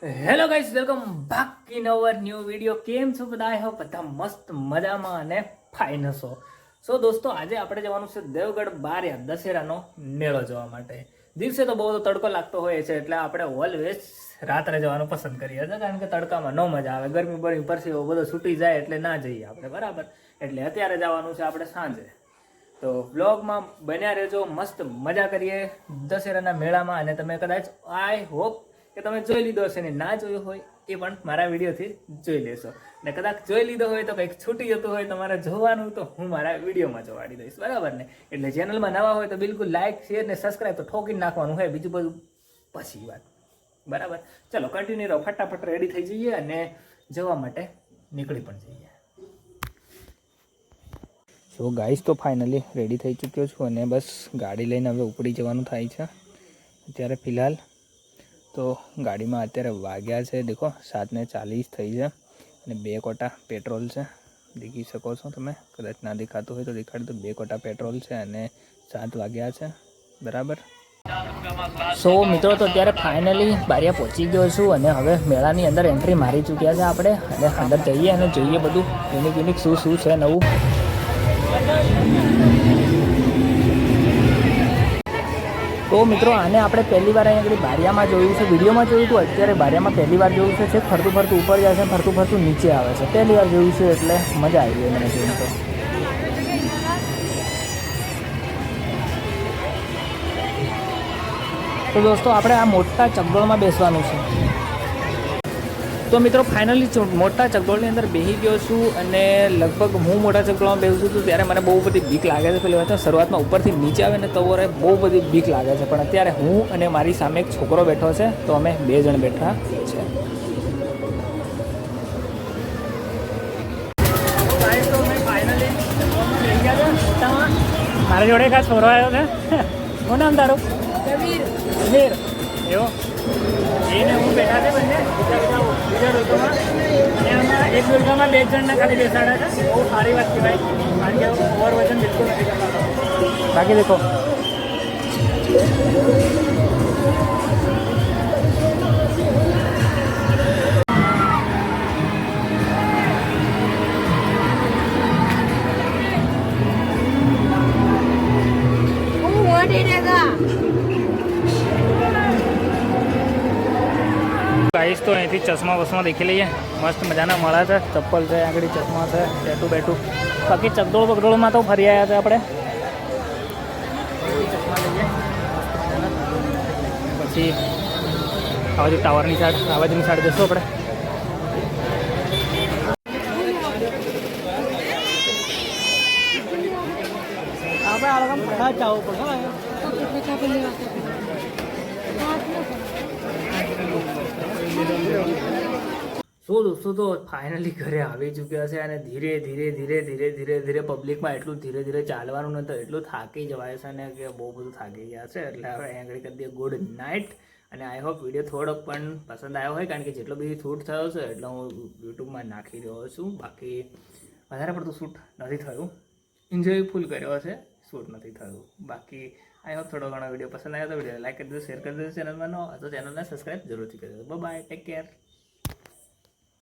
Hello guys, welcome back in our new video. કેમ છો બધા? આઈ હોપ બધા મસ્ત મજામાં અને ફાઇન હશો. સો દોસ્તો, આજે આપણે જવાનું છે દેવગઢ બારિયા દશેરાનો મેળો જોવા માટે. દિવસે તો બહુ તડકો લાગતો હોય છે, એટલે આપણે ઓલવેઝ રાત્રે જવાનું પસંદ કરીએ છીએ, કારણ કે તડકામાં ન મજા આવે. ગરમી બરમી પરસેવો બધો છૂટી જાય એટલે ના જઈએ આપણે, બરાબર. એટલે અત્યારે જવાનું છે આપણે સાંજે. તો બ્લોગમાં બન્યા રહેજો, મસ્ત મજા કરીએ દશેરાના મેળામાં. અને તમે કદાચ આઈ હોપ કે તમે જોઈ લીધો હશે, ને ના જોયું હોય એ પણ મારા વિડીયોથી જોઈ લેશો. ને કદાચ જોઈ લીધો હોય તો કંઈક છૂટી જતું હોય તમારે જોવાનું, તો હું મારા વિડીયોમાં જોવાડી દઈશ, બરાબર ને. એટલે ચેનલમાં નવા હોય તો બિલકુલ લાઇક શેર ને સબસ્ક્રાઈબ તો ઠોકીને નાખવાનું હોય, બીજું બધું પછી વાત, બરાબર. ચલો કન્ટિન્યુ રહો, ફટાફટ રેડી થઈ જઈએ અને જવા માટે નીકળી પણ જઈએ. સો ગાઈસ, તો ફાઇનલી રેડી થઈ ચૂક્યો છું અને બસ ગાડી લઈને હવે ઉપડી જવાનું થાય છે. અત્યારે ફિલહાલ તો ગાડીમાં અત્યારે વાગ્યા છે દેખો 7:40 થઈ છે અને 2 કોટા પેટ્રોલ છે. દેખી શકો છો તમે, કદાચ ના દેખાતું હોય તો દેખાડી દો. 2 કોટા પેટ્રોલ છે અને 7 વાગ્યા છે, બરાબર. સો મિત્રો, તો અત્યારે ફાઇનલી બારિયા પહોંચી ગયો છું અને હવે મેળાની અંદર એન્ટ્રી મારી ચૂક્યા છે આપણે. અને અંદર જઈએ અને જોઈએ બધું યુનિક શું છે નવું. તો મિત્રો, આને આપણે પહેલી વાર અહીં આગળ બારિયામાં જોયું છે, વિડીયોમાં જોયું હતું. અત્યારે બારિયામાં પહેલી વાર જોયું છે. ફરતું ઉપર જાય છે, ફરતું નીચે આવે છે. પહેલી વાર જોયું છે એટલે મજા આવી ગઈ મને જોઈને. તો દોસ્તો, આપણે આ મોટા ચકડોળમાં બેસવાનું છે. તો મિત્રો, ફાઇનલી મોટા ચકડોળની અંદર બેસી ગયો છું અને લગભગ હું મોટા ચકડોળમાં બેસું છું ત્યારે મને બહુ બધી બીક લાગે છે. પેલી વાત શરૂઆતમાં ઉપરથી નીચે આવે ને તો બહુ બધી બીક લાગે છે, પણ અત્યારે હું અને મારી સામે એક છોકરો બેઠો છે, તો અમે 2 જણ બેઠા છે. મારા જોડે ખાસ છોરો આવ્યો છે. શું નામ તારું? સમીર. એવો એને હું બેઠા છે બંને બીજા ડોલકામાં. અને આમાં એક ડોલકામાં 2 જણને ખાલી બેસાડ્યા છે. બહુ સારી વાત કહેવાય, કારણ કે ઓવર વજન બિલકુલ નથી કરતા. બાકી દેખો, ગાઈસ, તો અહીંથી ચશ્મા દેખી લઈએ. મસ્ત મજાના મળે છે. ચપ્પલ છે, આગળ ચશ્મા છે, બેઠું. બાકી ચકડોળમાં તો ફરી આવ્યા છે આપણે. ચશ્મા લઈએ પછી આ બાજુ ટાવરની સાઈડ, આ બાજુની સાઈડ જશું આપણે. સો દોસ્તો, તો ફાઇનલી ઘરે આવી ચૂક્યા છે અને ધીરે પબ્લિકમાં એટલું ધીરે ચાલવાનું ને તો એટલું થાકી જવાય છે ને કે બહુ બધું થાકી ગયા છે. એટલે હવે અહીં આગળ કરી દઈએ ગુડ નાઇટ. અને આઈ હોપ વિડીયો થોડોક પણ પસંદ આવ્યો હોય, કારણ કે જેટલો બધી શૂટ થયો છે એટલો હું યુટ્યુબમાં નાખી રહ્યો છું. બાકી વધારે પડતું શૂટ નથી થયું, એન્જોય ફૂલ કર્યો છે, શૂટ નથી થયું. બાકી આઈ હોપ થોડો ઘણો વિડીયો પસંદ આવ્યો તો વિડીયો લાઈક કરી દેજો, શેર કરી દેજો. ચેનલમાં ન તો ચેનલને સબસ્ક્રાઈબ જરૂરથી કરી દેજો. Bye, take care.